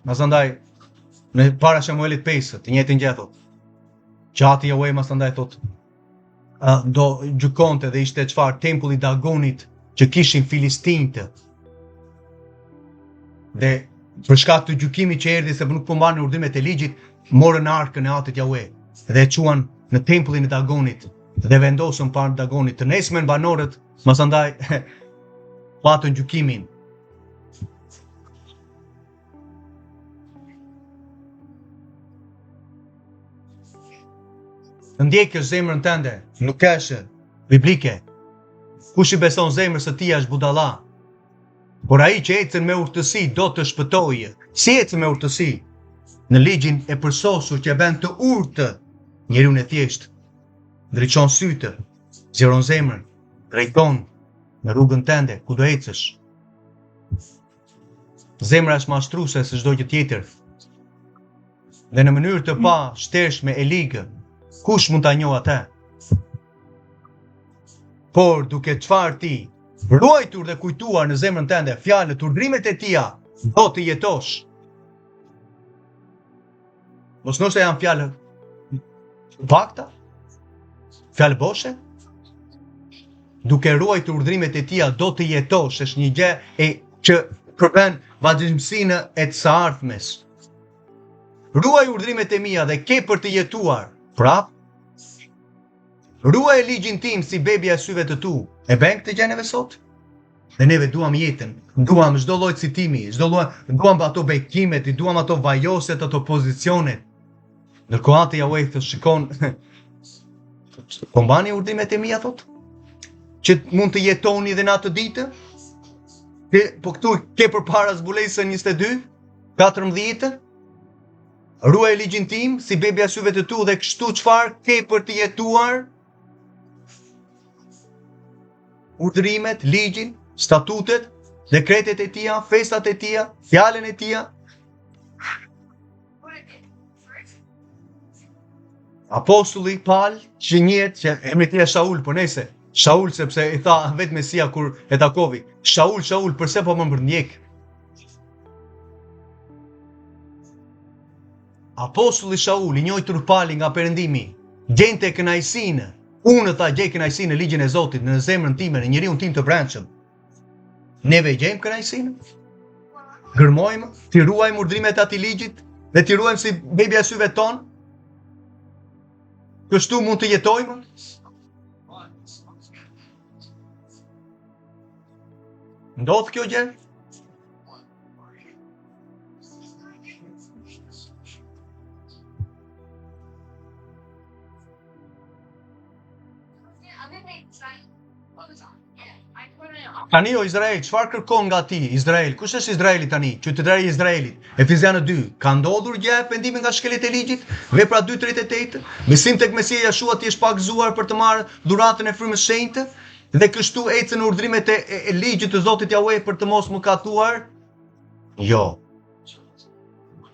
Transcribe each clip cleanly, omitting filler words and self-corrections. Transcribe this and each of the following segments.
Masandaj në para Shemuelit 5, të njëjtin gjë thot. Gjati Jahue masandaj thot do gjykonte dhe ishte çfarë tempulli i Dagonit që kishin filistinjtë. Dhe për shkak të gjykimit që erdhi se nuk po mbanin urdhrimet e ligjit, morën arkën e Atit Jahue dhe e çuan në tempullin e Dagonit dhe vendosën para Dagonit. Të nesmen banorët masandaj patën gjykimin. Të ndjekësh zemrën tënde, nuk është biblike. Kush i beson zemrës së tij është budalla. Por ai që ecën me urtësi do të shpëtojë. Si ecën me urtësi? Në ligjin e përsosur që e bën të urtë njeriu i thjeshtë. Ndriçon sytë, zgjeron zemrën, drejton në rrugën tënde ku do ecësh. Zemra është mashtruese se çdo gjë tjetër. Dhe në mënyrë të pa shtershme e ligë, kush mund ta njohë atë? Por duke çfarë ti ruajtur dhe kujtuar në zemrën tënde fjalët, urdhrimet e tija, do të jetosh. Mos nëse janë fjalë fakta, fjalë boshe, duke ruajtur urdhrimet e tija, do të jetosh, është një gjë që përben vazhdimsinë e të së ardhmes. Ruaj urdhrimet e mia dhe ke për të jetuar. Prap, ruaj ligjin tim si bebja e syve të tu. E bën këtë gjë neve sot? Dhe neve duam jetën, duam çdo lloj citimi, duam ato bekimet, duam ato vajoset, ato pozicionet. Ndërkohë Ati Jahue të shikon, po mbani urdhrimet e mia thot? Që mund të jetoni dhe në atë ditë? Po këtu ke përpara zbulesën 22, 14. Ruaj ligjin tim si bebja e syve të tu dhe kështu çfarë ke për të jetuar? Urdhrimet, ligjin, statutet, dekretet e tija, festat e tija, fjalën e tija. Apostulli Paul, që njihet që emri i tij është Shaul, por nëse Shaul sepse i tha vetë Mesia kur e takovi. Shaul, Shaul, pse po më ndjek? Apostulli Shaul, i njohur Pali nga Perëndimi, gjente kënaqësinë. Unë tha gjej kënaqësinë në ligjin e Zotit, në zemrën time, në njeriu tim të brendshëm. Neve gjejmë kënaqësinë? Gërmojmë, ti ruajmë urdhrimet e atij ligjit dhe ti ruajmë si bebja e syve ton? Kështu mund të jetojmë? Ndodh kjo gjë? Tani o Izrael, çfarë kërkon nga ti? Izrael, kush është Izraeli tani? Qytetari i Izraelit. Efezianë 2. Ka ndodhur gjë e pendimit nga shkelet e ligjit? Vepra 2:38. Besim tek Mesia Jashua ti është pagzuar për të marrë dhuratën e frymës shenjtë dhe kështu ecën në urdhrimet e ligjit të Zotit Jahue për të mos mëkatuar? Jo.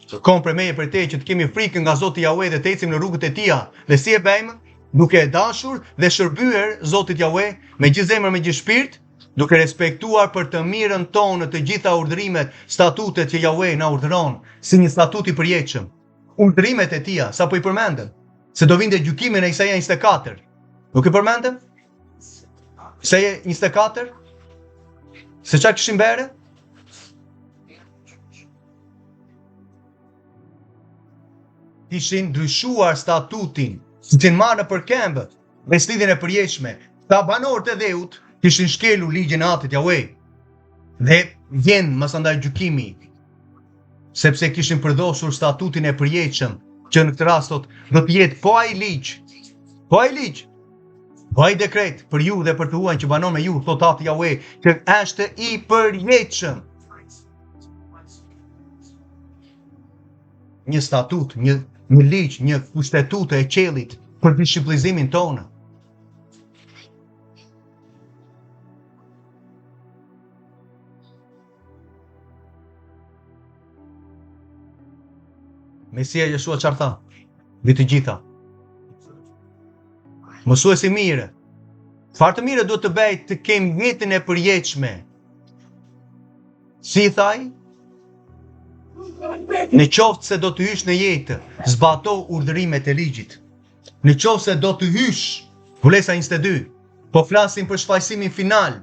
Kërkon për meje për te që të kemi frikën nga Zoti Jahue dhe të ecim në rrugët e tija. Dhe si e bëjmë? Duke e dashur dhe shërbyer Zotit Jahue me gjithë zemër, me gjithë shpirt, duke respektuar për të mirën tonë të gjitha urdhrimet, statutet që Jahue na urdhëron, si një statut i përjetshëm. Urdhrimet e tija, sa po i përmendëm, se do vinte gjykimi në Isaia 24. Nuk e përmendëm? Isaia 24? Se çka kishin bërë? Kishin ndryshuar statutin, si që në marë në përkembë, me slidhjen e përjetshme, ta banorët e dheut, kishin shkelur ligjin e Atit Jahue. Dhe vjen mësandaj gjykimi, sepse kishin përdosur statutin e përjetshëm, që në këtë rast thot, do të jetë po ai ligj, po ai dekret për ju dhe për të huaj që banon me ju, thot Ati Jahue, që është i përjetshëm. Një statut, një ligj, një kushtetutë e qellit për dishiplizimin tonë. Mesia Jeshua çfarë tha? Mbi të gjitha. Mësuesi mirë. Çfarë të mirë duhet të bëj të kem jetën e përjetshme? Si i thaj? Në qoftë se do të hysh në jetë, zbato urdhërimet e ligjit. Në qoftë se do të hysh, Vulesa 22, po flasim për shfaqësimin final,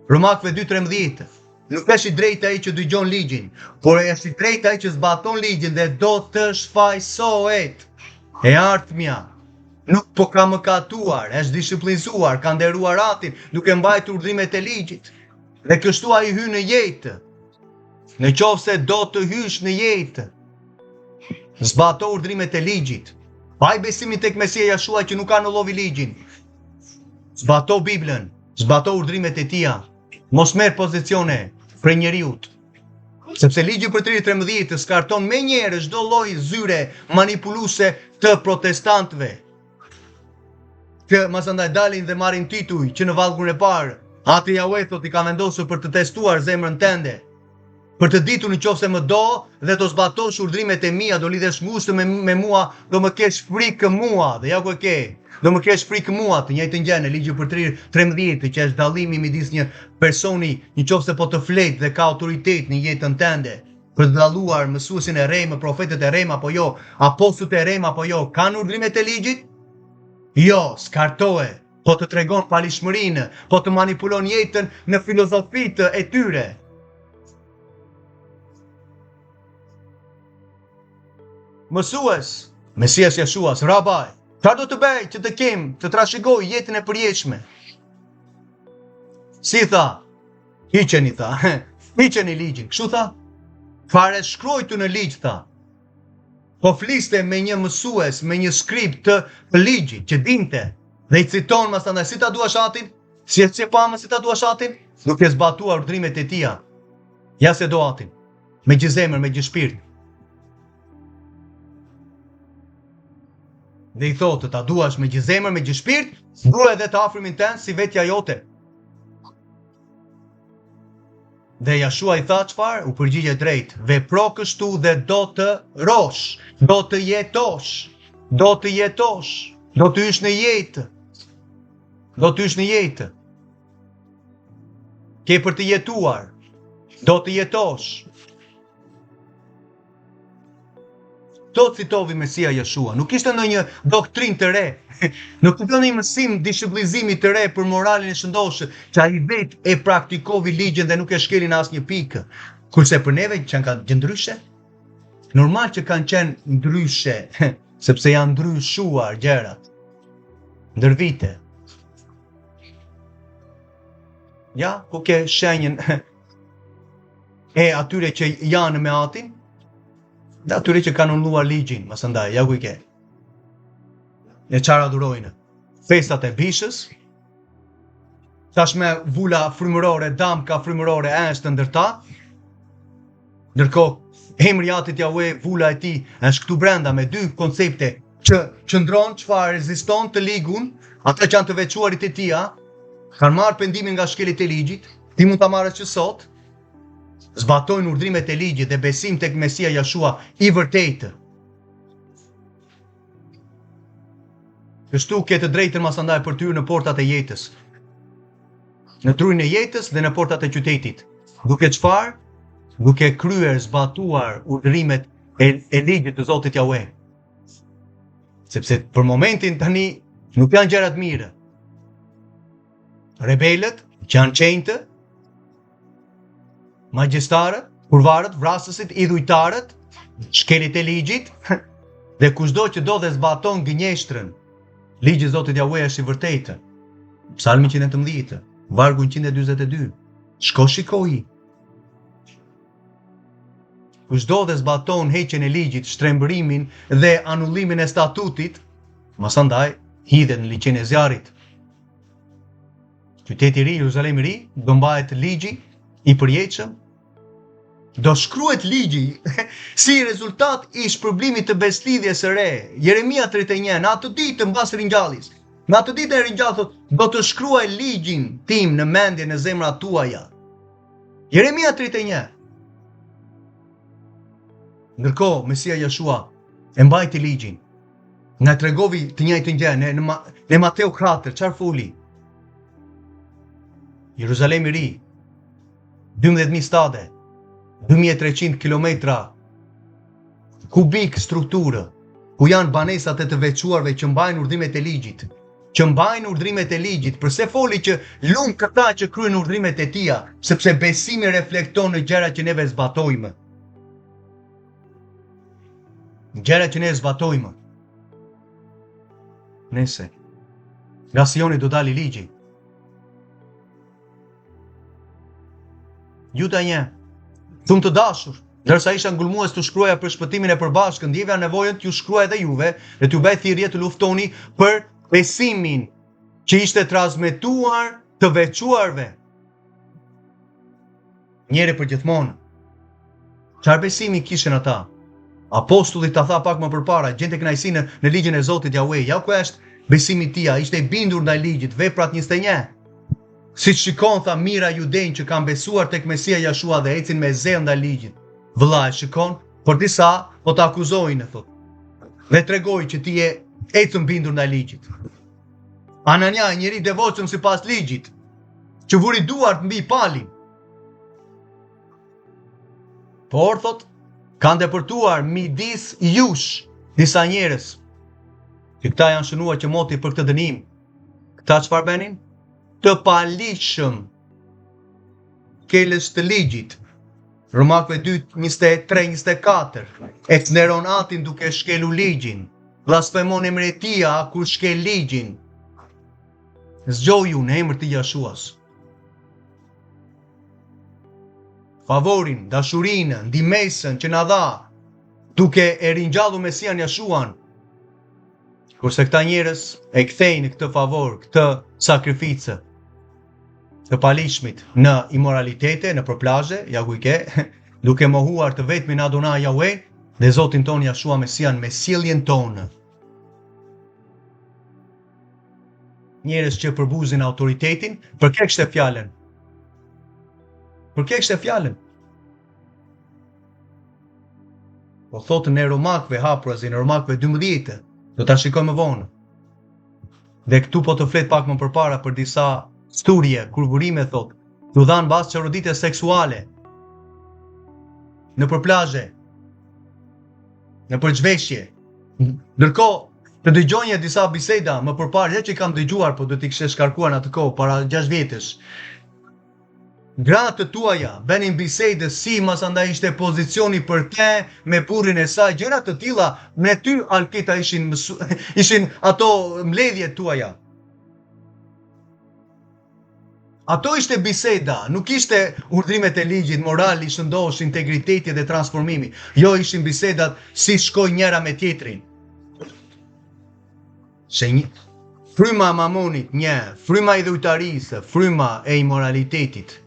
Romakëve 2:13. Nuk është i drejtë ai që dëgjon ligjin, por është i drejtë ai që zbaton ligjin dhe do të shfaqësohet. E ardhmja nuk po ka mëkatuar, është disiplinizuar, ka nderuar atin, duke mbajtur urdhrimet e ligjit. Dhe kështu ai hyn në jetë. Në qoftë se do të hysh në jetë, zbato urdhrimet e ligjit. Mbaj besimin tek Mesia Jashua që nuk anullovi ligjin. Zbato Biblën, zbato urdhrimet e tija. Mos merr pozicione për njeriut. Sepse ligji për 13 skarton me njerë çdo lloj zyre manipuluese të protestantëve. Që masandaj dalin dhe marrin tituj që në vallgun e parë, ati Jahue thot i ka vendosur për të testuar zemrën tënde, për të ditur në qoftë se më do dhe të zbatosh urdhrimet e mia, do lidhesh ngushtë me mua, do më kesh frikë mua, dhe ja ku e ke. Do më kesh frikë mua, të njëjtën gjë në ligji për 13, që është dallimi midis një personi, në qoftë se po të flet dhe ka autoritet në jetën tënde, për të dalluar mësuesin e rem, profetët e rem apo jo, apostujt e rem apo jo, kanë urdhrimet e ligjit? Jo, skartohe, po të tregon palishmërinë, po të manipulon jetën në filozofitë e tyre. Mësues, Mesias Jeshuas, rabai, çfarë do të bëj që të kem, të trashëgoj jetën e përjetshme? Si tha? Hiqeni tha. Hiqeni ligjin. Kështu tha? Fare shkruajtu në ligj tha. Po fliste me një mësues, me një skrip të ligjit që dinte dhe i citon masandaj si ta duash atin? Si e pamë si ta duash atin? Duke zbatuar urdhrimet e tija. Ja se do atin. Me gjithë zemër, me gjithë shpirt. Dhe i thotë, ta duash me gjithë zemër, me gjithë shpirt, dua edhe të afrimin tënë si vetja jote. Dhe Jashua i tha çfarë? U përgjigje drejt. Vepro kështu dhe do të rosh, do të jetosh, do të jetosh, do të hysh në jetë. Do të hysh në jetë. Ke për të jetuar, do të jetosh. Do citovi Mesia Jashua, nuk ishte ndonjë doktrin të re, nuk ishte ndonjë mësim dishiplizimi të re për moralin e shëndoshë, që ai vetë e praktikovi ligjin dhe nuk e shkeli në asnjë pikë. Kurse për neve që kanë qenë ndryshe, normal që kanë qenë ndryshe, sepse janë ndryshuar gjërat ndër vite. Ja, ku ke shenjën e atyre që janë me atin, dhe atyre që kanë unulluar ligjin, masandaj, ja ku i ke. E çfarë adhurojnë? Festat e bishës, tashme vula frymërore, damka frymërore është ndërta, ndërkohë emri i Atit Jahue, vula e tij është këtu brenda me dy koncepte që qëndron, çfarë reziston të ligun, ata që janë të veçuarit e tija, kanë marrë pendimin nga shkelit e ligjit, ti mund ta marrësh që sot, zbatojnë urdhrimet e ligjit dhe besim tek Mesia Jashua i vërtetë. Kështu ke të drejtën masandaj për ty në portat e jetës. Në trurin e jetës dhe në portat e qytetit. Duke çfarë? Duke kryer, zbatuar urdhrimet e ligjit të Zotit Jahue. Sepse për momentin tani nuk janë gjërat mira. Rebelët që janë qenjtë, magjistarët, kurvarët, vrasësit, idhujtarët, shkelit e ligjit, dhe kushdo që do dhe zbaton gënjeshtrën, ligji i Zotit Jahue është i vërtetë. Psalmi 118, vargu 142. Shko shikoj. Kushdo dhe zbaton heqjen e ligjit, shtrembërimin dhe anullimin e statutit, masandaj hidhet në liçen e zjarrit. Qyteti i ri, Jeruzalemi i ri, do mbahet ligji i përjetshëm, do shkruhet ligji si rezultat i shpërblimit të beslidhjes së re. Jeremia 31, në atë ditë mbas ringjalljes, në atë ditë e ringjalljes thotë, do të shkruaj ligjin tim në mendje në zemrat tuaja. Jeremia 31. Ndërkohë, Mesia Jashua e mbajti ligjin. Na tregovi të njëjtën gjë në Mateu 4, çfarë foli? Jeruzalemi i ri, 12.000 stade, 2.300 kilometra kubik strukturë, ku janë banesat e të veçuarve që mbajnë urdhrimet e ligjit. Përse foli që lumë këta që kryen urdhrimet e tia, sepse besimi reflekton në gjërat që neve zbatojmë. Gjërat që ne zbatojmë. Nese, nga Sioni do dali ligji. Juta një, thumë të dashur, ndërsa isha ngulmues të shkruaja për shpëtimin e përbashkët, ndjevja nevojën t'ju shkruaj edhe juve dhe t'ju bëj thirrje të luftoni për besimin që ishte transmetuar të veçuarve. Njeri për gjithmonë. Çfarë besimi kishin ata? Apostulli ta tha pak më përpara, gjente kënaqësinë në ligjin e Zotit Jahwe. Ja ku është besimi i tij, ishte i bindur ndaj ligjit, veprat 21. Siç shikon tha mira judejnë që kanë besuar tek Mesia Jashua dhe ecin me zell ndaj ligjit. Vëlla e shikon, por disa po ta akuzojnë thotë. Dhe tregoi që ti je ecën bindur ndaj ligjit. Anania, njeri devotshëm sipas ligjit, që vuri duart mbi palin. Por thot, kanë depërtuar midis jush disa njerëz. Që këta janë shënuar që moti për këtë dënim. Këta çfarë bënin? Të palishëm. Kelës të ligjit. Romakëve 2:23-24. E cneron atin duke shkelu ligjin. Blasfemon emretia kur shkel ligjin. Zgjoju në emër të Jashuas. Favorin, dashurinë, ndihmesën që na dha, duke e ringjallur Mesian Jashuan. Kurse këta njerëz e kthejnë këtë favor, këtë sakrificë të palishmit në imoralitete, në përplazhe, ja ku i ke, duke mohuar të vetmin Adonai Yahweh dhe Zotin ton Jashua Mesian me sjelljen tonë. Njerëz që përbuzin autoritetin, për kë kishte fjalën? Për kë kishte fjalën? Po thotë në Romakëve hapurazi, në Romakëve 12, do ta shikojmë më vonë. Dhe këtu po të flet pak më përpara për disa studie, kur burime thotë, t'u dhanë bazë çorodite seksuale. Në përplazhe, në përgjveshje. Ndërkohë, të dëgjonje disa biseda më përpara, që i kam dëgjuar, po do t'i kishe shkarkuar në atë kohë para 6 vjetësh. Gratë të tuaja bënin bisede si mas andaj ishte pozicioni për te me burrin e saj, gjëra të tilla me ty alketa ishin ato mbledhjet tuaja. Ato ishte biseda, nuk ishte urdhrimet e ligjit, morali, shëndosh, integriteti dhe transformimi. Jo, ishin bisedat si shkoj njëra me tjetrin. Fryma e mamonit një, fryma e dhujtarisë, fryma e imoralitetit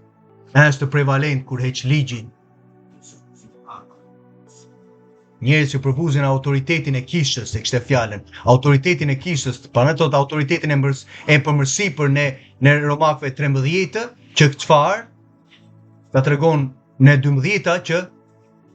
është prevalent kur heq ligjin. Njerëz që përbuzin autoritetin e kishës, e kishte fjalën. Autoritetin e kishës, para thot autoritetin e përmërsipër në Romakëve 13, që çfarë? Ta tregon në 12 që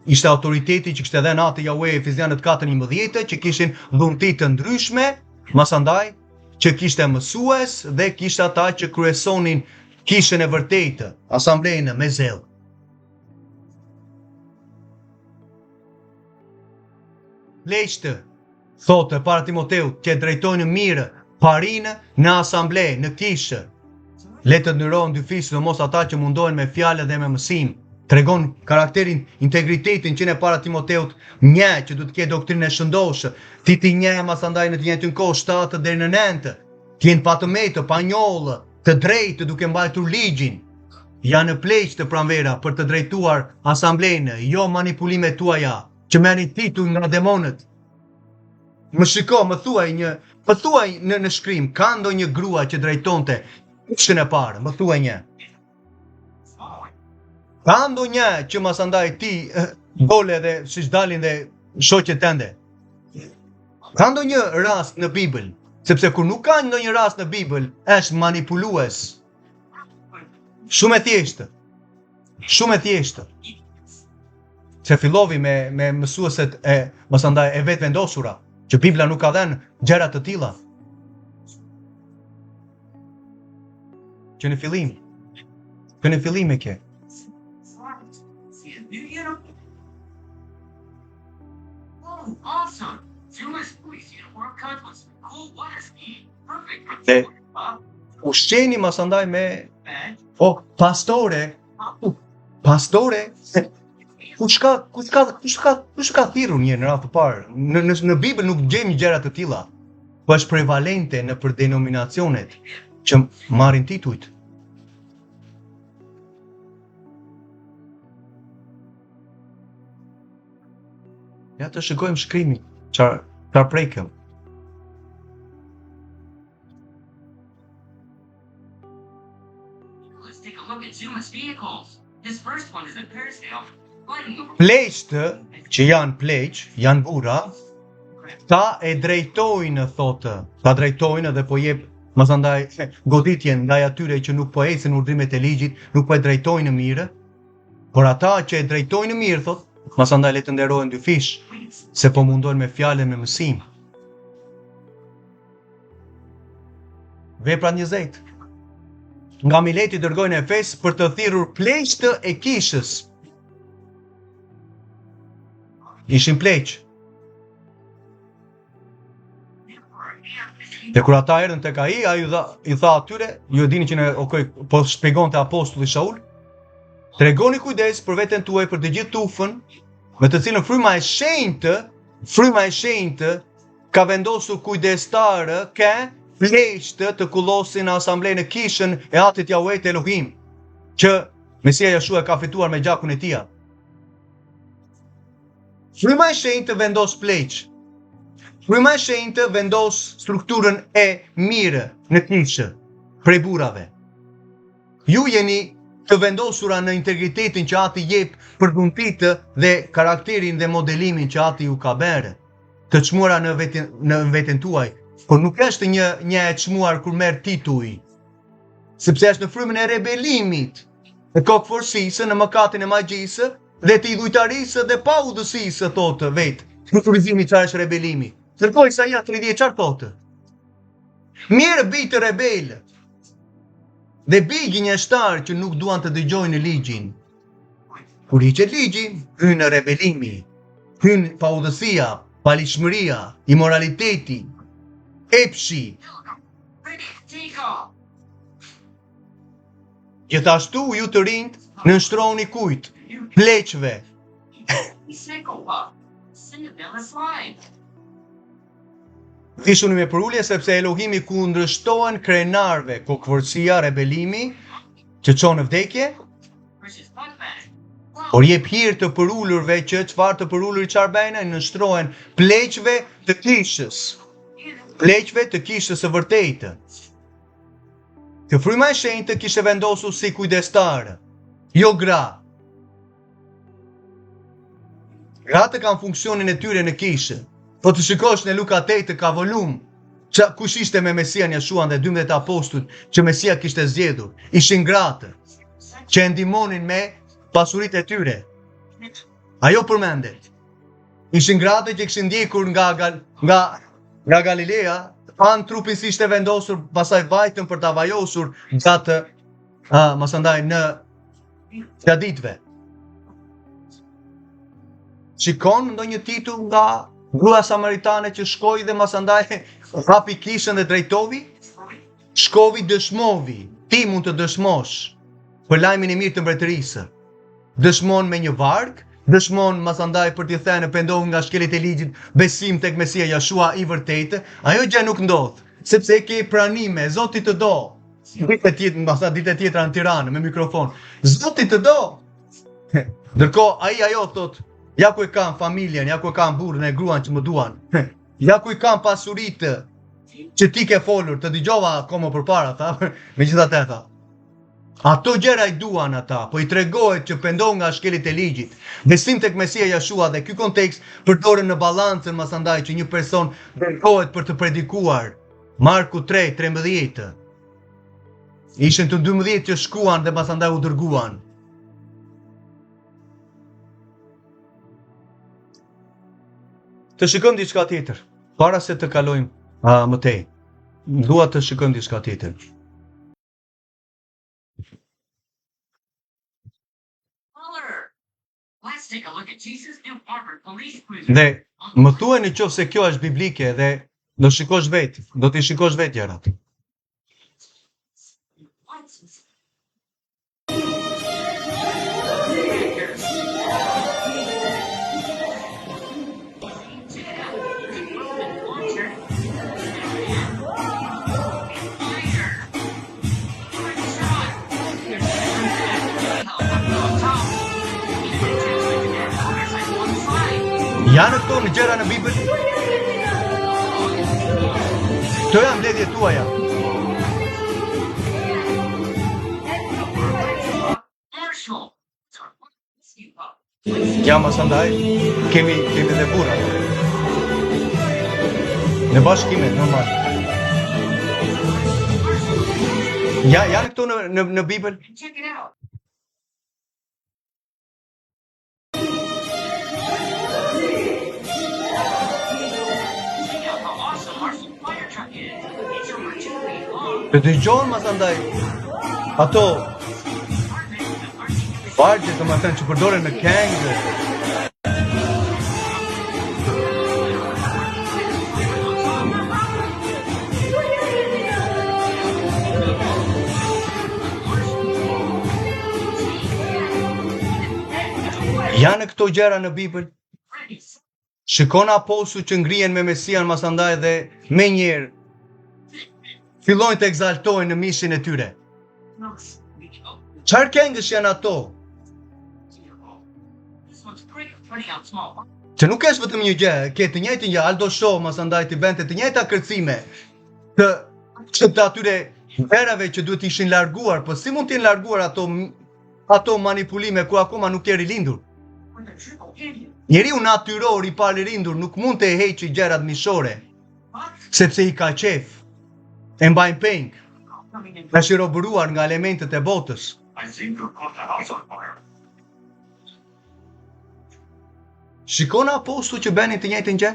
ishte autoriteti që kishte dhënë atë Yahweh Efezianët 4:11, që kishin dhunti të ndryshme, masandaj që kishte mësues dhe kishte ata që kryesonin kishën e vërtetë, asamblejnë me zell. Leqtë, thotë para Timoteut, që drejtojnë mirë parinë në asamble, në kishë. Le të ndërrohen dyfisë, mos ata që mundohen me fjalë dhe me mësim. Tregon karakterin, integritetin që në para Timoteut një që du të ketë doktrinë e shëndoshë, ti një masandaj në të njëjtën kohë 7 deri në 9, të jenë patëmetë, pa njollë, të drejtë duke mbajtur ligjin. Janë në pleq të pranvera për të drejtuar asamblejnë, jo manipulimet tuaja, që merrin titull nga demonët. Më shiko, më thuaj në shkrim, ka ndonjë grua që drejtonte kishën e parë, më thuaj një. Ka ndonjë që masandaj ti dole dhe siç dalin dhe shoqet tënde. Ka ndonjë rast në Bibël, sepse kur nuk ka ndonjë rast në Bibël, është manipulues. Shumë e thjeshtë. Shumë e thjeshtë. Se fillovi me mësueset e masandaj e vetë vendosura, që Bibla nuk ka dhënë gjëra të tilla. Që në fillim e ke. Dhe ushqeni masandaj me pastore, kush ka thirrur një në radhë të parë? Në Bibël nuk gjejmë gjëra të tilla. Po është prevalente në për denominacionet që marrin titujt. Ja të shikojmë shkrimin, çfarë prekëm. Pleqtë, që janë pleq, janë burra, ta e drejtojnë, thotë, ta drejtojnë dhe po jep masandaj goditjen ndaj atyre që nuk po ecën urdhrimet e ligjit, nuk po e drejtojnë mirë, por ata që e drejtojnë mirë, thotë, masandaj le të nderohen dyfish, se po mundojnë me fjalë me mësim. Vepra 20. Nga Mileti dërgoi në Efes për të thirrur pleqtë e kishës. Ishin pleq. Dhe kur ata erdhën tek ai i tha atyre, ju e dini që po shpjegonte apostulli Shaul, tregoni kujdes për veten tuaj për të gjithë tufën, me të cilën fryma e shenjtë ka vendosur kujdestarë ke pleqtë të kullosin në asamblejën e kishën e Atit Jahuet Elohim, që Mesia Jashua ka fituar me gjakun e tij. Fryma e shenjtë vendos pleq. Fryma e shenjtë vendos strukturën e mirë në kishë prej burrave. Ju jeni të vendosura në integritetin që Ati jep për dhuntitë dhe karakterin dhe modelimin që Ati ju ka bërë, të çmuara në veten tuaj, por nuk është një e çmuar kur merr tituj, sepse është në frymën e rebelimit, në kokëforcisë, në mëkatin e magjisë dhe të idhujtarisë dhe pa udhësisë, thotë vetë. Strukturizimi çfarë është rebelimi? Tërkoj Isaia 30 çfarë thotë? Mirë bij të rebelë, dhe bij gënjeshtar që nuk duan të dëgjojnë ligjin. Kur hiqet ligji, hyn në rebelimi, hyn paudhësia, palishmëria, imoraliteti, epshi. Gjithashtu ju të rinjt nënshtroni kujt? Pleqve. Vishuni me përulje sepse Elohimi kundërshtohen krenarve, kokëforcia, rebelimi, që çon në vdekje, por jep hir të përulurve që çfarë të përulur çfarë bëjnë, nënshtrohen pleqve të kishës. Pleqve të kishës së vërtetë. Që fryma e shenjtë kishte vendosur si kujdestarë, jo gra. Gratë kanë funksionin e tyre në kishë. Po të shikosh në Luka 8 ka volum, që kush ishte me Mesian Jashuan dhe 12 apostujt që Mesia kishte zgjedhur, ishin gratë që e ndihmonin me pasuritë e tyre. Ajo përmendet. Ishin gratë që kishin ndjekur nga Galilea, anë trupin si ishte vendosur, pasaj vajtën për ta vajosur gjatë masandaj në graditve. Shikon ndonjë titull nga grua samaritane që shkoi dhe masandaj hapi kishën dhe drejtovi? Shkovi dëshmovi, ti mund të dëshmosh për lajmin e mirë të mbretërisë. Dëshmon me një varg, dëshmon masandaj për t'i thënë pendohu nga shkelit e ligjit, besim tek Mesia Jashua i vërtetë. Ajo gjë nuk ndodh, sepse ke pranime, Zoti të do. Ditë tjetra në Tiranë me mikrofon. Zoti të do. Ndërkohë ajo thot, ja ku e kam familjen, ja ku e kam burrin e gruan që më duan. Ja ku i kam pasuritë që ti ke folur, të dëgjova akoma përpara, tha. Megjithatë tha. Ato gjëra i duan ata, po i tregohet që pendohen nga shkelit e ligjit. Besim tek Mesia Jashua dhe ky kontekst përdoren në balancën masandaj që një person dërgohet për të predikuar. Marku 3:13. Ishin të 12 që shkuan dhe masandaj u dërguan. Të shikojmë diçka tjetër, para se të kalojmë më tej. Dua të shikojmë diçka tjetër. Dhe më thuaj në qoftë se kjo është biblike dhe do shikosh vetë, do t'i shikosh vetë gjërat. Janë këto në gjëra në Bibël? Këto janë mbledhjet tuaja. Ja, mas andaj, kemi dhe burra. Në bashkimet, normal. Ja, janë këto në Bibël? Të dëgjon mas andaj ato vargje të më thënë që përdoren në këngë. Janë këto gjëra në Bibël? Shikon apostu që ngrihen me Mesian mas andaj dhe me njerë fillojnë të egzaltojnë në mishin e tyre. Çfarë këngësh janë ato? Që nuk është vetëm një gjë, ke të njëjtin gjë, Aldo Show, mas andaj të bente të njëjta kërcime të atyre verave që duhet ishin larguar, po si mund t'jen larguar ato manipulime ku akoma nuk je rilindur? Njeriu natyror i palirindur nuk mund të heqë gjërat mishore, sepse i ka qef. E mbajnë peng, është i roburuar nga elementet e botës. Shikon apostu që benin të njëjtin gjë?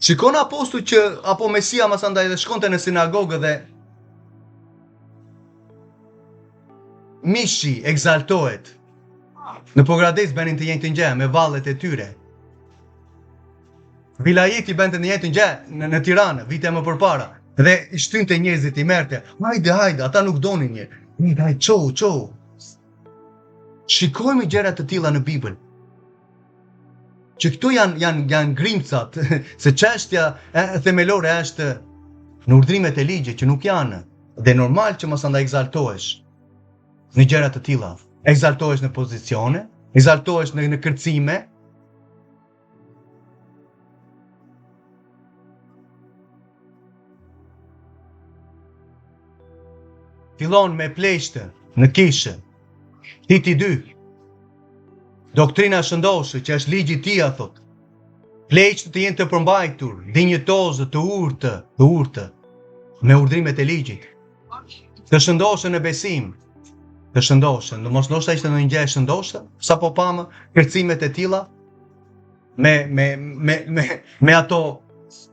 Shikon apostu që apo Mesia mas andaj dhe shkonte në sinagogë dhe mishi egzaltohet. Në Pogradec benin të njëjtin gjë me vallet e tyre. Vilajeti bente në njëjtin gjë në Tiranë, vite më përpara. Dhe i shtynte njerëzit i merrte. Hajde, ata nuk donin njerë. Hajde, çou. Shikojmë gjëra të tilla në Bibël. Që këtu janë grimcat, se çështja themelore është në urdhrimet e ligjit që nuk janë. Dhe normal që mos andaj egzaltohesh në gjëra të tilla. Egzaltohesh në pozicione, egzaltohesh në kërcime. Fillon me pleqtë në kishë. Titi 2. Doktrina shëndoshë që është ligji i tij, thot. Pleqtë të jenë të përmbajtur, dinjitozë, të urtë, me urdhrimet e ligjit. Të shëndoshën në besim. Të shëndoshën, mos ndoshta ishte ndonjë gjë e shëndoshë, sapo pamë kërcimet e tilla me ato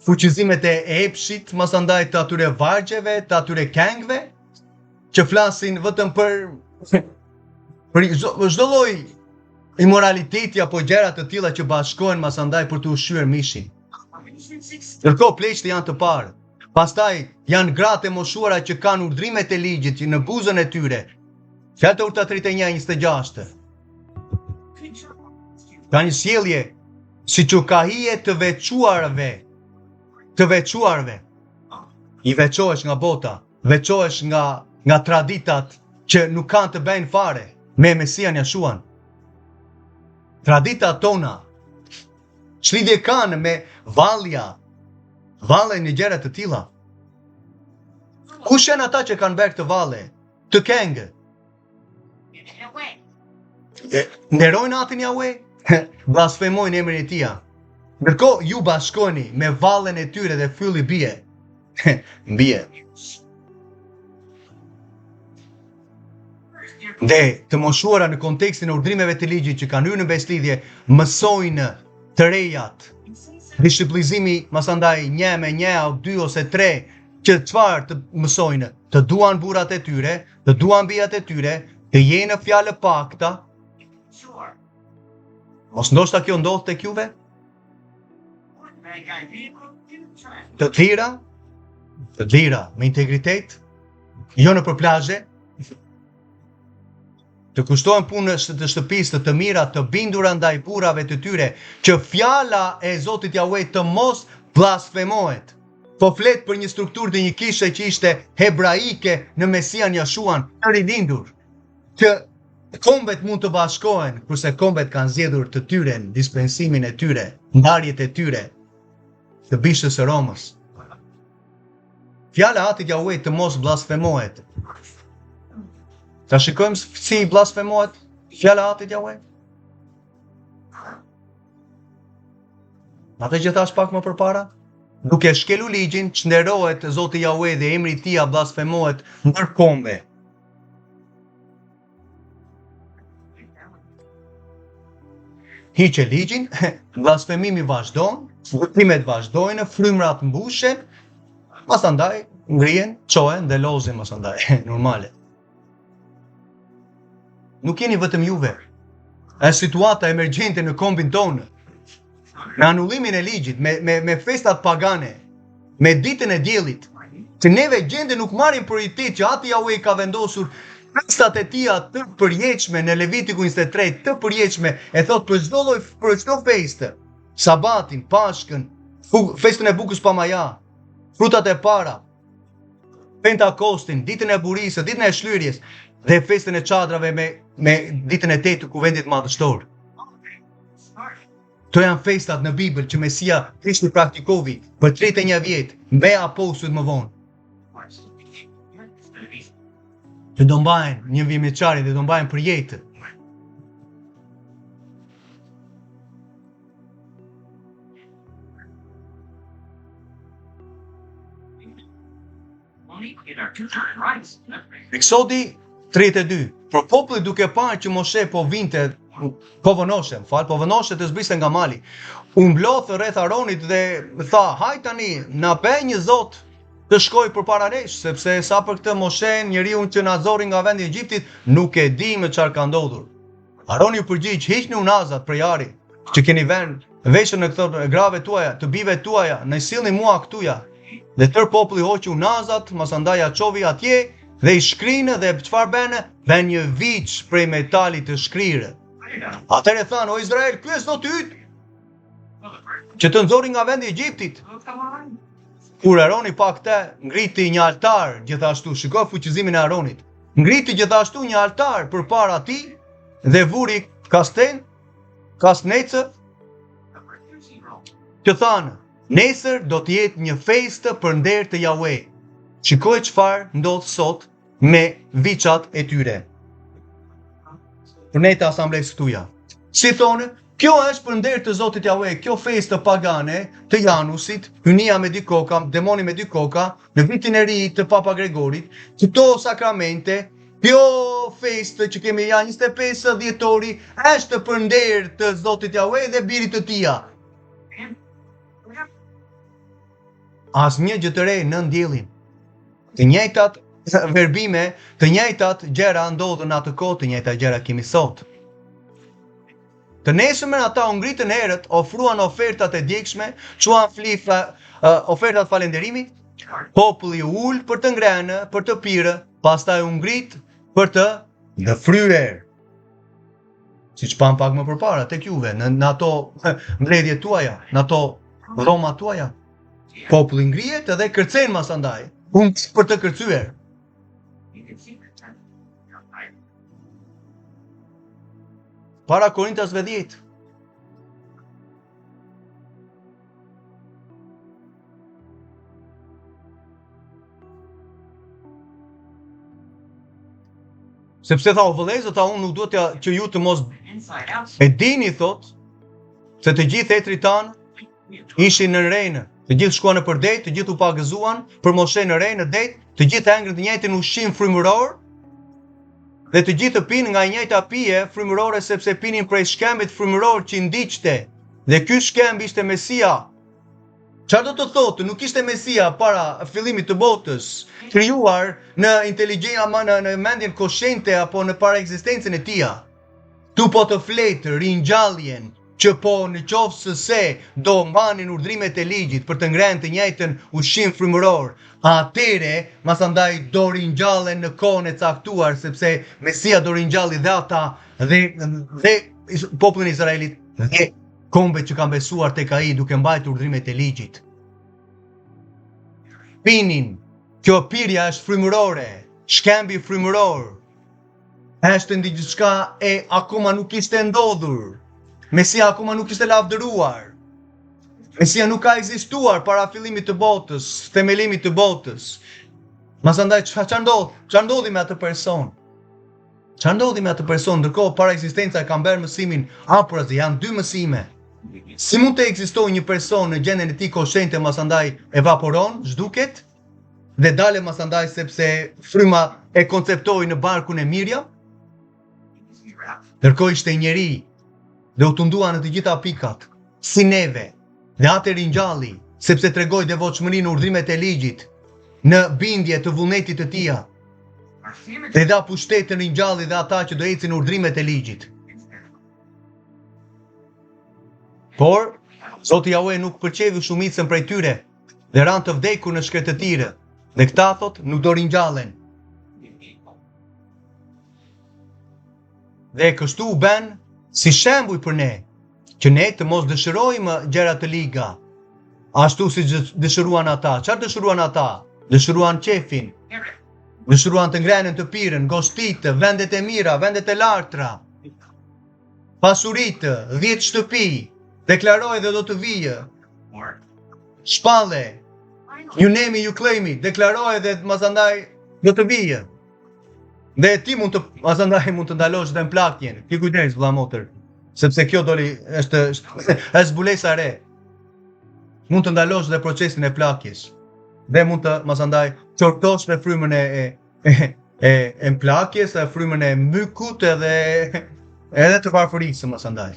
fuqizimet e epshit, mas andaj të atyre vargjeve, të atyre këngëve, që flasin vetëm për çdo lloj imoraliteti apo gjëra të tilla që bashkohen mas andaj për të ushqyer mishin. Ndërkohë pleqtë janë të parë. Pastaj janë gratë e moshuara që kanë urdhrimet e ligjit që në buzën e tyre. Fjalë të Urta 31:26. Ka një sjellje siç u ka hije të veçuarve. I veçohesh nga bota, veçohesh nga traditat që nuk kanë të bëjnë fare me Mesian Jashuan. Traditat tona ç'lidhje kanë me valle në gjëra të tilla. Kush janë ata që kanë bërë këtë valle, të këngë? Nderojnë atin Yahweh, blasfemojnë emrin e tij. Ndërkohë ju bashkoheni me vallen e tyre dhe fylli bie. Bie. Dhe të moshuara në kontekstin e urdhrimeve të ligjit që kanë hyrë në beslidhje, mësojnë të rejat. Dishiplizimi masandaj 1 me 1, 2 ose 3, që çfarë të mësojnë? Të duan burrat e tyre, të duan bijat e tyre, të jenë fjalë pakta, Mos ndoshta kjo ndodh tek juve? Të dhira me integritet, jo në plazhe, të kushtohen punës të shtëpisë të mira, të bindura ndaj burrave të tyre, që fjala e Zotit Jahwe të mos blasfemohet. Po flet për një strukturë dhe një kishe që ishte hebraike në Mesian Jashuan, të rilindur, që kombet mund të bashkohen, kurse kombet kanë zgjedhur të tyre në dispensimin e tyre, ndarjet e tyre, të bishës së Romës. Fjala e Atit Jahwe të mos blasfemohet. Ta shikojmë si blasfemohet fjala e Atit Jahwe. Atë që thash pak më përpara, duke shkelu ligjin, çnderohet Zoti Jahwe dhe emri i Tij blasfemohet ndër kombe. Hiqe ligjin, blasfemimi vazhdon, vërtimet vazhdojnë, frymrat mbushen, pasandaj ngrihen, çohen dhe lozin pasandaj, normale. Nuk jeni vetëm juve. Është situata emergjente në kombin tonë. Me anullimin e ligjit, me festat pagane, me ditën e diellit, që neve gjende nuk marrin prioritet që Ati Jahwe ka vendosur festat e Tija të përjetshme në Levitiku 23, të përjetshme, e thot për çdo festë, Sabatin, Pashkën, festën e bukës pa maja, frutat e para, Pentakostin, ditën e burisë, ditën e shlyerjes dhe festën e çadrave me ditën e 8 të kuvendit madhështor. To janë festat në Bibël që Mesia Krishti praktikovi për 31 vjet me apostujt më vonë. Që do mbahen një vjeçari dhe do mbahen për jetë. Eksodi 32. Por populli duke parë që Moshe po vënoshe të zbriste nga mali, u mblodh rreth Aronit dhe tha, haj tani, na pe një zot të shkoj përpara nesh, sepse sa për këtë Moshe, njeriu që na zori nga vendi i Egjiptit, nuk e di me çfarë ka ndodhur. Aroni u përgjigj, hiqni unazat prej ari, që keni veshën në këto grave tuaja, të bive tuaja, në sillni mua këtuja. Dhe tër populli hoqi unazat, masandaj ja çovi atje, dhe i shkrinë dhe çfarë bënë? Vën një viç prej metalit të shkrirë. Atëherë thanë, o Izrael, ky është Zoti yt, që të nxorri nga vendi i Egjiptit. Kur Aroni pa këtë, ngriti një altar gjithashtu, shikoj fuqizimin e Aronit. Ngriti gjithashtu një altar përpara tij dhe vuri kastnecë, që thanë, nesër do të jetë një festë për nder të Jahwe. Shikoj çfarë ndodh sot me viçat e tyre. Për ne të asamblesë këtuja. Si thonë, kjo është për nder të Zotit Jahwe, kjo festë pagane të Janusit, hynia me dy koka, demoni me dy koka, në vitin e ri të Papa Gregorit, këto sakramente, kjo festë që kemi ja 25 dhjetori, është për nder të Zotit Jahwe dhe birit të Tija. Asnjë gjë të re në ndjellin. Të njëjtat verbime, të njëjtat gjëra ndodhen atë kohë, të njëjtat gjëra kemi sot. Të nesërmen ata u ngritën herët, ofruan ofertat e djegshme, çuan ofertat falënderimi, populli u ul për të ngrënë, për të pirë, pastaj u ngrit për të ndëfryer. Siç pam pak më përpara tek juve, në ato mbledhjet tuaja, në ato dhoma tuaja. Populli ngrihet edhe kërcen masandaj, për të kërcyer. Para Korintasve 10. Sepse tha, o vëllezër, tha, unë nuk duhet që ju të mos e dini, thot, se të gjithë etrit tanë ishin në rejnë. Të gjithë shkuan në përdej, të gjithë u pagëzuan për Moshe në rejnë, në det, të gjithë engrën të njëjtin ushqim frymëror, dhe të gjithë pinë nga njëjta pije frymërore sepse pinin prej shkembit frymëror që ndiqte. Dhe ky shkemb ishte Mesia. Çfarë do të thotë? Nuk ishte Mesia para fillimit të botës, krijuar në inteligjencë, në mendjen koshente apo në para ekzistencën e Tij. tu po të fletë ringjalljen që po në qoftë se do mbanin urdhrimet e ligjit për të ngrënë të njëjtën ushqim frymëror, atëre masandaj do ringjallen në kohën e caktuar, sepse Mesia do ringjalli dhe ata dhe popullin e Izraelit dhe kombet që kanë besuar tek ai duke mbajtur urdhrimet e ligjit. Pinin, kjo pirja është frymërore, shkembi frymëror, është diçka e akoma nuk ishte ndodhur. Mesia akoma nuk ishte lavdëruar. Mesia nuk ka ekzistuar para fillimit të botës, themelimit të botës. Masandaj çfarë ndodh? Çfarë ndodhi me atë person? Çfarë ndodhi me atë person ndërkohë para ekzistenca e ka bërë mësimin hapurazi, janë dy mësime. Si mund të ekzistojë një person në gjendjen e tij koshente masandaj evaporon, zhduket dhe dalë masandaj sepse fryma e konceptoi në barkun e Mirjam? Ndërkohë ishte njeri dhe u tundua në të gjitha pikat, si neve, dhe atë ringjalli, sepse tregoi devotshmërinë në urdhrimet e ligjit, në bindje të vullnetit të tij. Dhe dha pushtet të ringjalli dhe ata që do ecin në urdhrimet e ligjit. Por, Zoti Jahue nuk përqevi shumicën prej tyre, dhe ranë të vdekur në shkretëtire, dhe këta thot nuk do ringjallen. Dhe kështu u ben si shembuj për ne, që ne të mos dëshirojmë gjëra të liga, ashtu si dëshiruan ata. Çfarë dëshiruan ata? Dëshiruan qefin, dëshiruan të ngrenin të pirën, gostitë, vendet e mira, vendet e lartra, pasuritë, 10 shtëpi, deklaroi dhe do të vijë, shpalle, you name it, you claim it, deklaroi dhe masandaj do të vijë. Dhe ti mund të ndalosh dhe në plakjen. Ki kujdes vëlla motër, sepse kjo doli është zbulesa e re. Mund të ndalosh dhe procesin e plakjes. Dhe mund të masandaj qortosh dhe frymën e plakjes, e frymën e mykut edhe të varfërisë masandaj.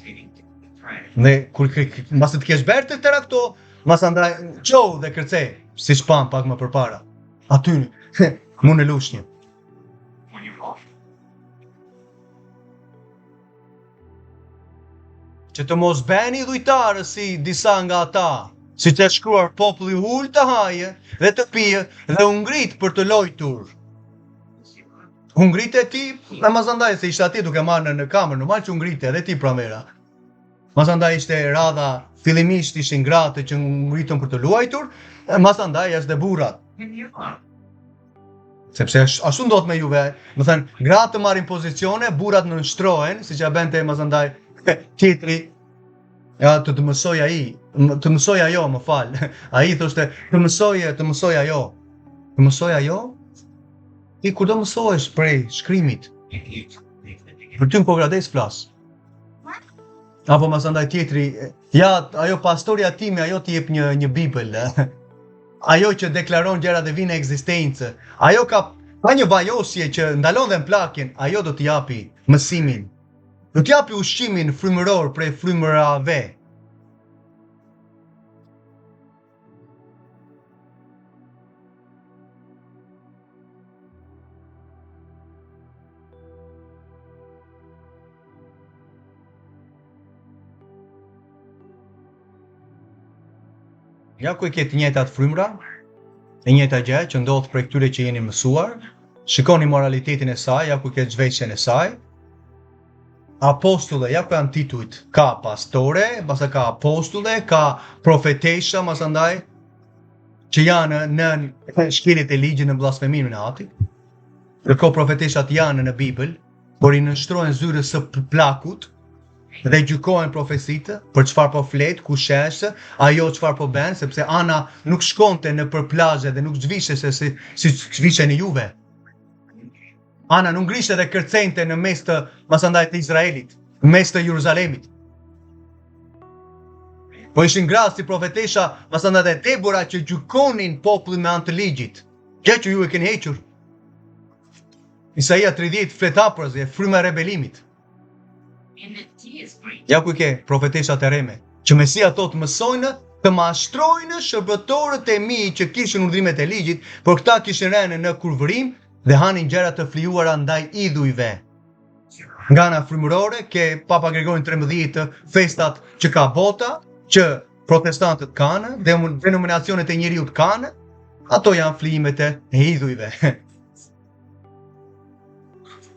Dhe kur mbas të kesh bërë të tëra këto, masandaj qoh dhe kërcej, si shpam pak më përpara. Aty mund e lushnjë. Që të mos bëni dhujtarë si disa nga ata, si që shkruar populli ul të haje dhe të pije dhe u ngrit për të lojtur. U ngrit e ti, dhe mazandaj se ishte ati duke marrë në kamerë, normal që u ngrit edhe ti pramera. Mazandaj ishte radha, fillimisht ishin gratë që ngritën për të luajtur, mazandaj është dhe burrat. Sepse ashtu ndodh me juve, më thënë, gratë të marrin pozicione, burrat nënshtrohen, si që bente mazandaj tjetri, ja, të mësoj ai, të mësoj ajo, më fal. Ai thoshte, të mësoj ajo. Të mësoj ajo? Ti kur do mësohesh prej shkrimit? Për ty po grades flas. Apo masandaj tjetri, ja, ajo pastoria time, ajo t'i jep një Bibël. Ajo që deklaron gjëra dhe vjen në ekzistencë. Ajo ka një vajosje që ndalon dhe në plakjen, ajo do t'i japi mësimin. Do t'japi ushqimin frymëror prej frymërave. Ja ku e ke të njëjtat frymra, e njëjta gjë që ndodh prej këtyre që jeni mësuar. Shikoni moralitetin e saj, ja ku ke zhveshjen e saj. Apostulle, ja ku janë titujt, ka pastore, pastaj ka apostulle, ka profetesha, masandaj, që janë në shkelit e ligjit në blasfemimin e atit. Ndërkohë profeteshat janë në Bibël, por i nënshtrohen zyrës së plakut dhe gjykohen profesitë për çfarë po flet, ku shesh, ajo çfarë po bën, sepse Ana nuk shkonte në plazhe dhe nuk zhvishte si zhvisheni juve. Ana nuk ngrishte dhe kërcente në mes të masandaj të Izraelit, në mes të Jeruzalemit. Po ishin gratë si profetesha masandaj dhe Debora që gjykonin popullin me anë të ligjit. Gjë që ju e keni hequr. Isaia 30 flet hapurazi, fryma e rebelimit. Ja ku ke profeteshat e reme, që Mesia ato të mësojnë të mashtrojnë shërbëtorët e mi që kishin urdhrimet e ligjit, por këta kishin rënë në kurvërim dhe hanin gjëra të flijuara ndaj idhujve. nga ana frymërore, ke Papa Gregorin 13 festat që ka bota, që protestantët kanë, denominacionet e njeriut kanë, ato janë flimet e idhujve.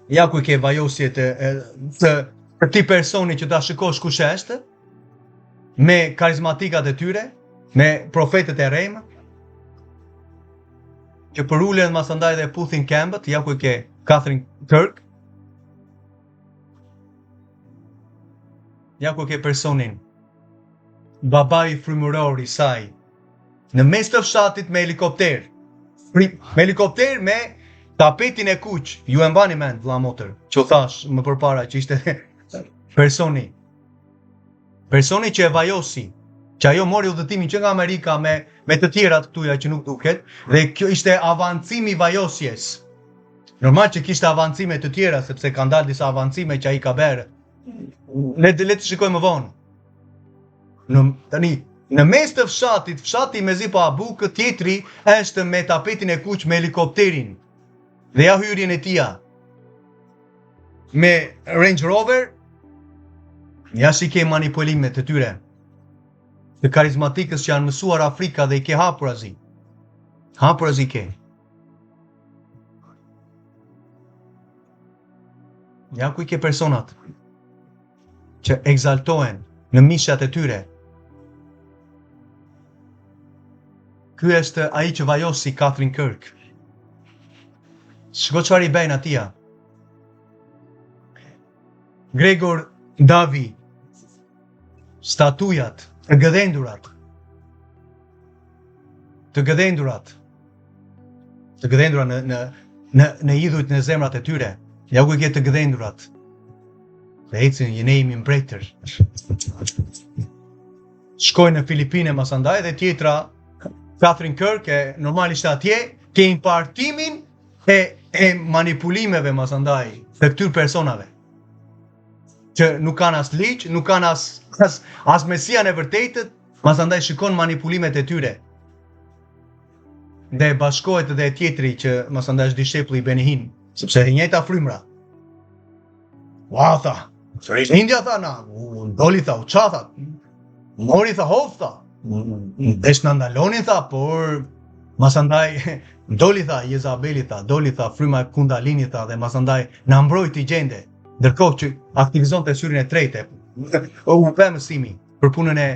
Ja ku ke vajosjet të këtij personi që ta shikosh kush është, me karizmatikat e tyre, me profetët e rejmë, që përulen masandaj dhe puthin këmbët, ja ku ke Catherine Kirk, ja ku ke personin, babai frymëror i saj, në mes të fshatit me helikopter, me tapetin e kuq, ju e mbani mend vlla motër, që u thash më përpara që ishte personi që e vajosi, që ajo mori udhëtimin që nga Amerika me të tjerat këtuja që nuk duket, dhe kjo ishte avancimi i vajosjes. Normal që kishte avancime të tjera, sepse ka ndalë disa avancime që ai ka bërë. Le të shikojmë më vonë. Tani, në mes të fshatit, fshati mezi pa bukë, tjetri është me tapetin e kuq me helikopterin. Dhe ja hyrjen e tia. Me Range Rover, ja si ke manipulimet të tyre. Të karizmatikës që janë mësuar Afrika dhe i ke hapur azi. Hapur azi ke. Ja ku i ke personat që egzaltohen në mishat e tyre. Ky është ai që vajosi Catherine Kirk. Shko çfarë i bën atia. Gregor Davi, statujat, të gëdhendurat, në idhujt në zemrat e tyre. Ja ku i ke të gëdhendurat. Dhe ecin jeni mbretër. Shkojnë në Filipine masandaj dhe tjetra Catherine Kirk normalisht atje ke impartimin e manipulimeve masandaj të këtyr personave. Që nuk kanë as ligj, nuk kanë as mesian e vërtetët, masandaj shikon manipulimet e tyre. Dhe bashkohet edhe tjetri që masandaj është dishepulli i Benihin, sepse e njëjta frymra. Ua tha, sërish India tha na, doli tha, u qa tha, mori tha hov tha, desh në ndalonin tha, por masandaj doli tha, Jezabeli tha, doli tha, fryma e Kundalini tha, dhe masandaj në mbrojti gjende. Ndërkohë që aktivizon të syrin e trejte, u pe mësimi për punën e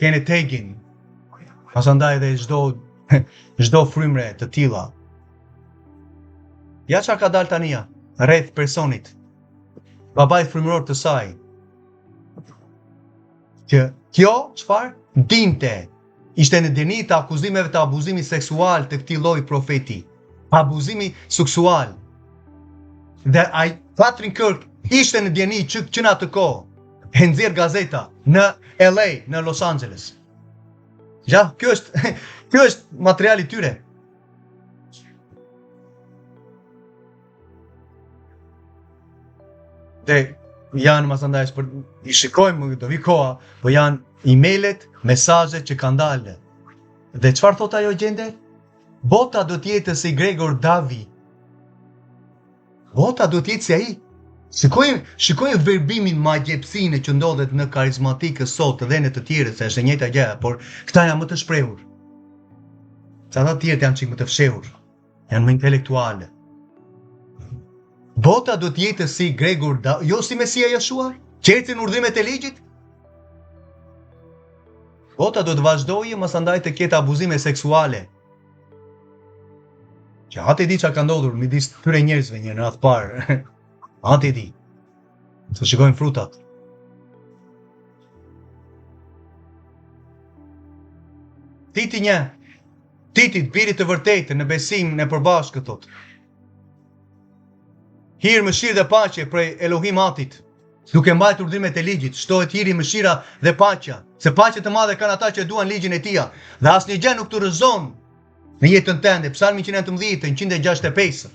Kenneth Hagin, pasandaj dhe çdo frymre të tilla. Ja çka ka dalë tania, rreth personit, babai frymëror të saj, që kjo çfarë dinte, ishte në dini të akuzimeve të abuzimit seksual të këtij lloji profeti, abuzimi seksual. Dhe Catherine Kirk ishte në djeni që në atë kohë e nxjerr gazeta në LA, në Los Angeles. Ja, kjo është materiali tyre. Dhe janë masandaj, i shikojmë, do vi koha, po janë email-et, mesazhet që kanë dalë. Dhe çfarë thot ajo gjende? Bota do të jetë si Gregor Davi. Bota do t'jetë si ai. Shikojnë verbimin magjepsine që ndodhet në karizmatikës sot dhe në të tjerët, se është e njëjta gjë, por këta janë më të shprehur. Sa ata të tjerët janë çik më të fshehur, janë më intelektuale. Bota do t'jetë si Gregor Davi, jo si Mesia Jeshua, që ecën urdhrimet e ligjit. Bota do të vazhdojë masandaj të ketë abuzime seksuale. Që atë e di që ka ndodhur midis këtyre njerëzve një në atë parë. Atë e di. Se shikojnë frutat. Titit birit të vërtetë në besim në përbashkët thot. Hirë mëshirë dhe paqe prej Elohim Atit, duke mbajtur urdhrimet e ligjit, shtohet hiri, mëshira dhe paqja, se paqe të madhe kanë ata që duan ligjin e tij, dhe asnjë gjë nuk të rrëzon në jetën tënde. Psalmi 119, 165.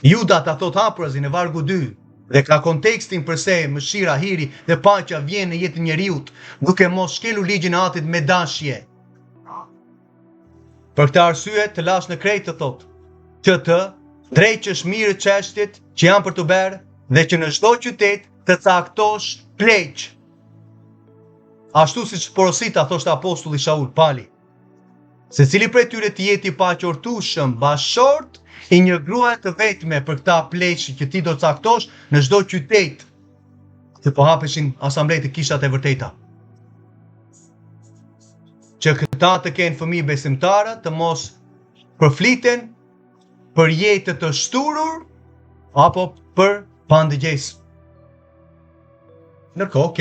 Juda ta thot haprazi në vargu 2, dhe ka kontekstin përse mëshira, hiri dhe paqja vjen në jetën njeriut, duke mos shkelur ligjin e Atit me dashje. Për këtë arsye të lash në krejt të thot, që të drejqësh mirë çështjet që janë për të bërë dhe që në çdo qytet të caktosh pleq. Ashtu siç porosita thoshte apostulli Shaul Pali. Secili prej tyre të jeti i paqortueshëm bashkëshort i një gruaje të vetme për këta pleq që ti do caktosh në çdo qytet që po hapeshin asamblejë të kishat e vërteta. Që këta të kenë fëmijë besimtarë, të mos përfliten për jetë të shturur apo për pandëgjesë. Ndërkohë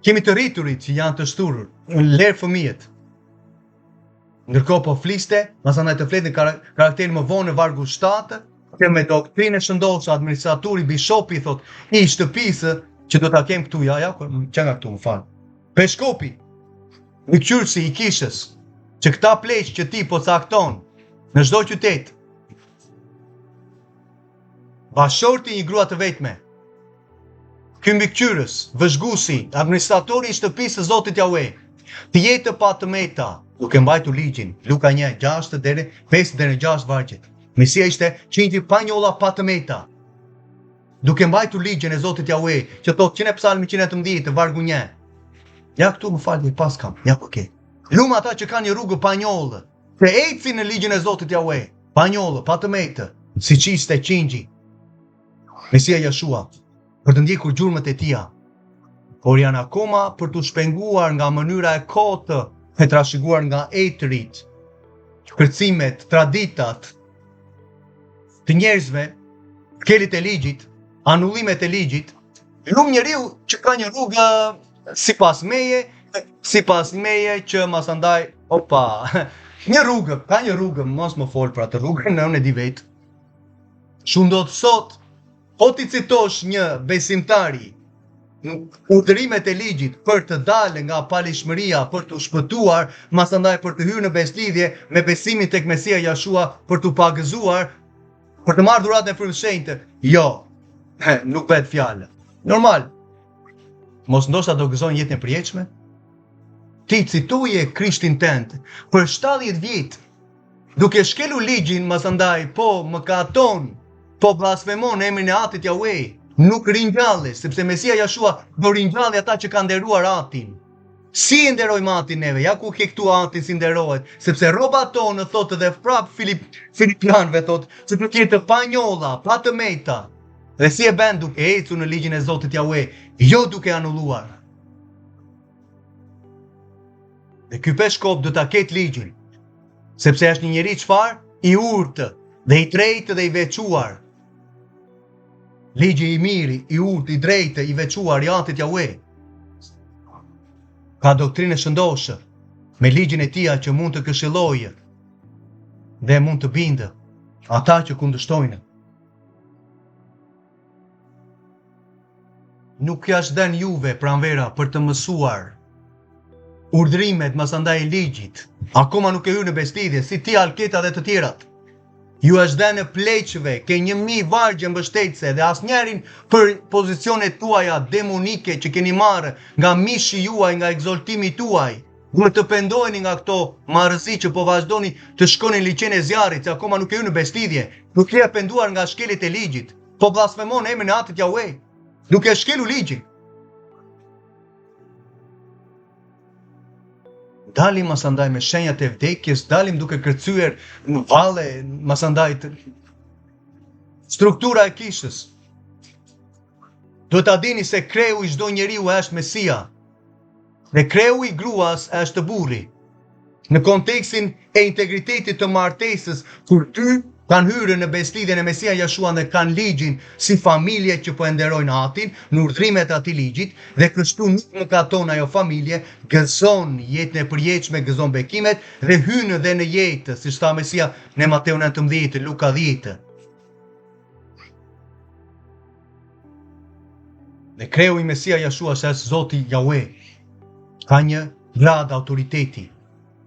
kemi të rriturit që janë të shturur, lerë fëmijët. Ndërkohë po fliste, masandaj të fletin karakterin më vonë në vargu 7, që me doktrinë shëndosë, administratori, bishopi, thot, i shtëpisë, që do ta kem këtu, që nga këtu, më falë. Peshkopi, në qyrësi i kishës, që këta pleq që ti po cakton në çdo qytet, bashkëshorti një grua të vetme, ky mbikëqyrës, vëzhguesi, administratori i shtëpisë së Zotit Jahve, të jetë pa të meta, duke mbajtur ligjin, Luka 1:5 deri 5 deri 6 vargjet. Mesia ishte qindri pa njolla pa të meta, duke mbajtur ligjin e Zotit Jahve, që thotë në Psalmi 118 vargu 1. Ja këtu më falni pas kam, ja okay. Lumë ata që kanë një rrugë pa njollë, të ecin në ligjin e Zotit Jahve, pa njollë, pa të metë, siç ishte qingji. Mesia Jeshua, për të ndjekur gjurmët e tia, por janë akoma për të shpenguar nga mënyra e kotë, e trashëguar nga etrit, kërcimet, traditat të njerëzve, kelit e ligjit, anullimet e ligjit. Lumë njeriu që ka një rrugë sipas meje që masandaj, një rrugë, ka një rrugë, mos më fol për atë rrugën, në unë e di vetë. Shumë do të sot, o ti citosh një besimtari udhërimet e ligjit për të dalë nga palishmëria, për të shpëtuar, masandaj për të hyrë në beslidhje me besimin tek Mesia Jeshua, për të pagëzuar, për të marrë dhuratën e Frymës Shenjtë. Jo, nuk bëhet fjalë. Normal. Mos ndoshta do gëzon jetën e përjetshme. Ti cituje Krishtin tënd për 70 vjet, duke shkelur ligjin, masandaj po mëkaton, po blasfemon emrin e Atit Jahve. Nuk ringjalli, sepse Mesia Jeshua do ringjalli ata që kanë nderuar Atin. Si i nderojmë Atin neve? Ja ku ke këtu Atin si nderohet, sepse rroba tonë thotë edhe prap Filipianëve thotë se të jetë pa njolla, pa të meta. Dhe si e bën duke ecur në ligjin e Zotit Jahve, jo duke anulluar. Dhe ky peshkop do ta ketë ligjin, sepse është një njeri çfarë? I urtë, dhe i drejtë dhe i veçuar. Ligji i mirë, i urtë, i drejtë, i veçuar i Atit Jahve. Ka doktrinë shëndoshë, me ligjin e tij që mund të këshillojë dhe mund të bindë ata që kundërshtojnë. Nuk jash dhënë juve pranvera për të mësuar urdhrimet masandaj i ligjit. Akoma nuk e hyrë në beslidhje, si ti Alketa dhe të tjerat. Ju është dhënë pleqve, ke 1000 vargje mbështetëse dhe asnjërin për pozicionet tuaja demonike që keni marrë nga mishi juaj, nga egzaltimi tuaj. Duhet të pendoheni nga këto marrëzi që po vazhdoni të shkoni në liçen e zjarrit, që akoma nuk e hyrë në beslidhje. Nuk je penduar nga shkelit e ligjit, po blasfemon emrin e Atit Jahve, duke shkelur ligjin. Dalim masandaj me shenjat e vdekjes, dalim duke kërcyer në valle, masandaj struktura e kishës. Do ta dini se kreu i çdo njeriu është Mesia. Dhe kreu i gruas është burri. Në kontekstin e integritetit të martesës, kur dy kanë hyrë në beslidhjen e Mesia Jeshua dhe kanë ligjin si familje që po e nderojnë Atin, në urdhrimet e atij ligjit, dhe kështu nuk mëkaton ajo familje, gëzon jetën e përjetshme, gëzon bekimet dhe hyn edhe në jetë, siç tha Mesia në Mateu 19, Luka 10. Dhe kreu i Mesia Jeshua është Zoti Jahve. Ka një grad autoriteti.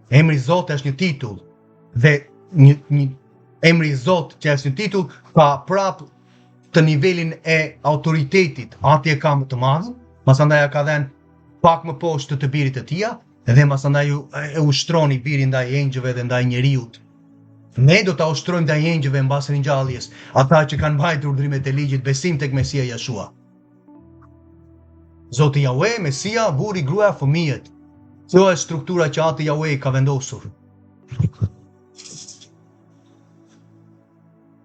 Emri Zot është një titull dhe një emri Zot që është një titull ka prap të nivelin e autoritetit. Ati e ka më të madh, masandaj ka dhënë pak më poshtë të birit të tij dhe masandaj e ushtroni birin ndaj engjëve dhe ndaj njeriut. Ne do ta ushtrojmë ndaj engjëve mbas ringjalljes, ata që kanë mbajtur urdhrimet e ligjit, besim tek Mesia Jeshua. Zoti Jahve, Mesia, burri, gruaja, fëmijët. Kjo është struktura që Ati Jahve ka vendosur.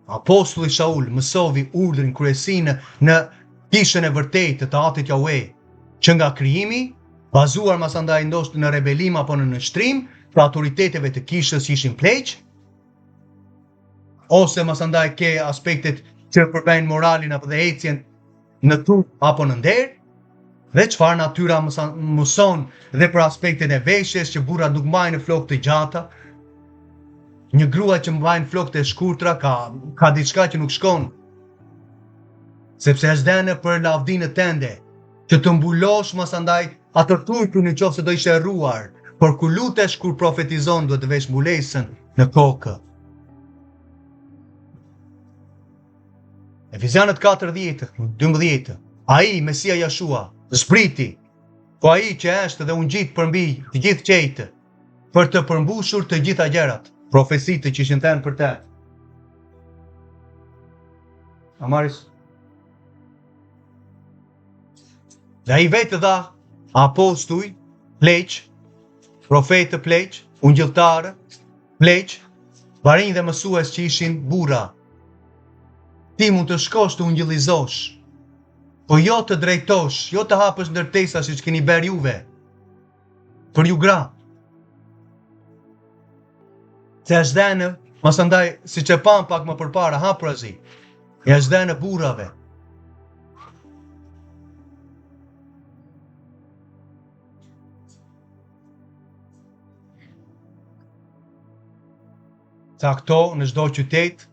Apostulli Shaul mësovi urdhrin kryesinë në kishën e vërtetë të Atit Jahve, që nga krijimi, bazuar masandaj ndoshta në rebelim apo në nështrim, të autoriteteve të kishës që ishin pleq, ose masandaj ke aspektet që përbëjnë moralin apo dhe ecjen në trup apo në nder, dhe çfarë natyra mëson dhe për aspektet e veshjes që burrat nuk mbajnë flokë të gjata. Një grua që mbajnë flokë të shkurtra ka diçka që nuk shkon. Sepse është dhënë për lavdinë tënde, që të mbulosh masandaj atë turpin nëse do ishe rruar, por kur lutesh kur profetizon duhet të vesh mbulesën në kokë. Efesianët 4:12. Ai, Mesia Jeshua, zbriti, po ai që është dhe u ngjit përmbi të gjithë qejtë, për të përmbushur të gjitha gjërat, profecitë që ishin thënë për të. Amaris. Dhe ai vetë dha apostuj, pleq, profetë pleq, ungjilltarë, pleq, barinj dhe mësues që ishin burra. Ti mund të shkosh të ungjillizosh, po jo të drejtosh, jo të hapësh ndërtesa siç keni bërë juve. Për ju gra. Se është dhënë, masandaj, siç e pam pak më përpara, haprazi, është dhënë burrave. Cakto në çdo qytet,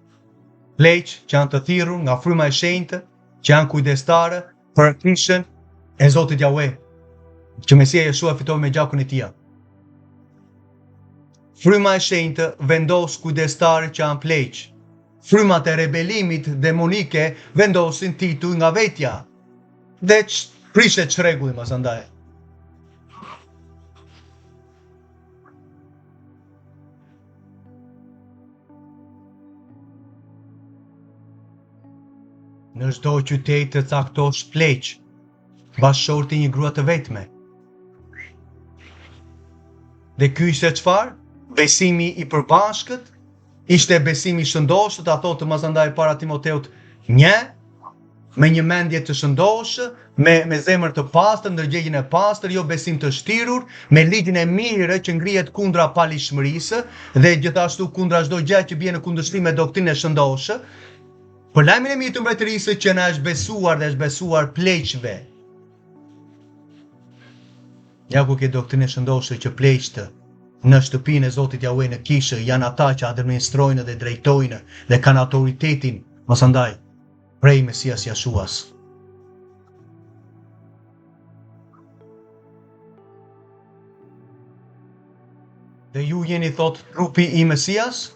pleq që janë të thirrur nga fryma e shenjtë, që janë kujdestarë për kishën e Zotit Jahve, që Mesia Jeshua fitoi me gjakun e tij. Fryma e shenjtë vendos kujdestarë që janë pleq. Frymat e rebelimit demonike vendosin tituj nga vetja. Dhe prishet çrregulli masandaj. Në çdo qytet të caktosh pleq, bashkëshorti një grua të vetme. Dhe ky ishte çfarë? Besimi i përbashkët, ishte besimi i shëndoshët, ato të masandaj para Timoteut 1, me një mendje të shëndoshë, me zemër të pastër, ndërgjegjen e pastër, jo besim të shtirur, me ligjin e mirë që ngrihet kundra palishmërisë dhe gjithashtu kundra çdo gjë që bie në kundërshtim me doktrinën e shëndoshë. Për lajmin e mirë të mbretërisë që na është besuar dhe është besuar pleqve. Ja ku ke doktrinë e shëndoshë që pleqtë në shtëpinë e Zotit Jahve në kishë janë ata që administrojnë dhe drejtojnë dhe kanë autoritetin, masandaj, prej Mesias Jeshuas. Dhe ju jeni thot trupi i Mesias?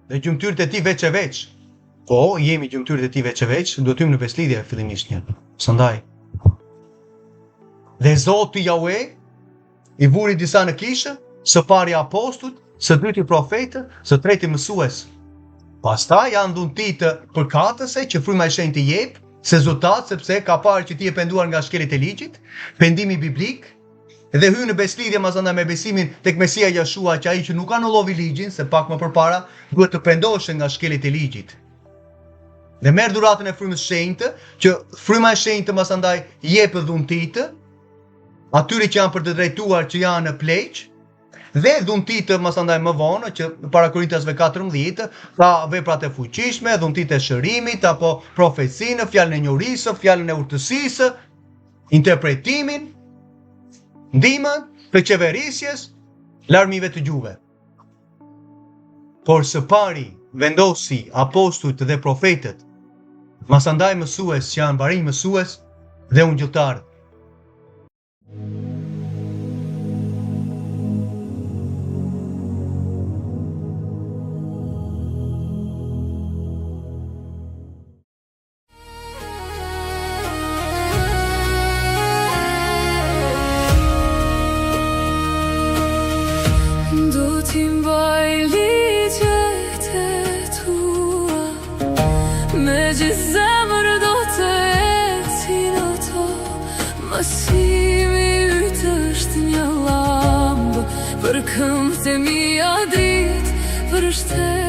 Dhe gjymtyrët e tij veç e veç. Po, jemi gjymtyrët e tij veç e veç, duhet hym në beslidhje fillimisht një. Prandaj. Dhe Zoti Jahve i vuri disa në kishë, së pari apostujt, së dyti profetë, së treti mësues. Pastaj janë dhuntitë përkatëse që fryma e shenjtë i jep, se zotat sepse ka parë që ti e penduar nga shkelit e ligjit, pendimi biblik, dhe hyn në beslidhje masandaj me besimin tek Mesia Jeshua që ai që nuk anullovi ligjin, se pak më përpara duhet të pendohej nga shkelit e ligjit. Dhe merr dhuratën e frymës shenjtë, që fryma e shenjtë masandaj jep dhuntitë atyre që janë për të drejtuar që janë në pleq, dhe dhuntitë masandaj më vonë që para Korintasve 14 ka veprat e fuqishme, dhuntitë e shërimit apo profecinë, fjalën e njohurisë, fjalën e urtësisë, interpretimin, ndihmën të qeverisjes, larmive të gjuhëve. Por së pari vendosi apostujt dhe profetët, masandaj mësues që janë barinj mësues dhe ungjilltarë. që zemër do të eci në to. Masimi yt është një lambë, për këmbët e mia dritë, për shtet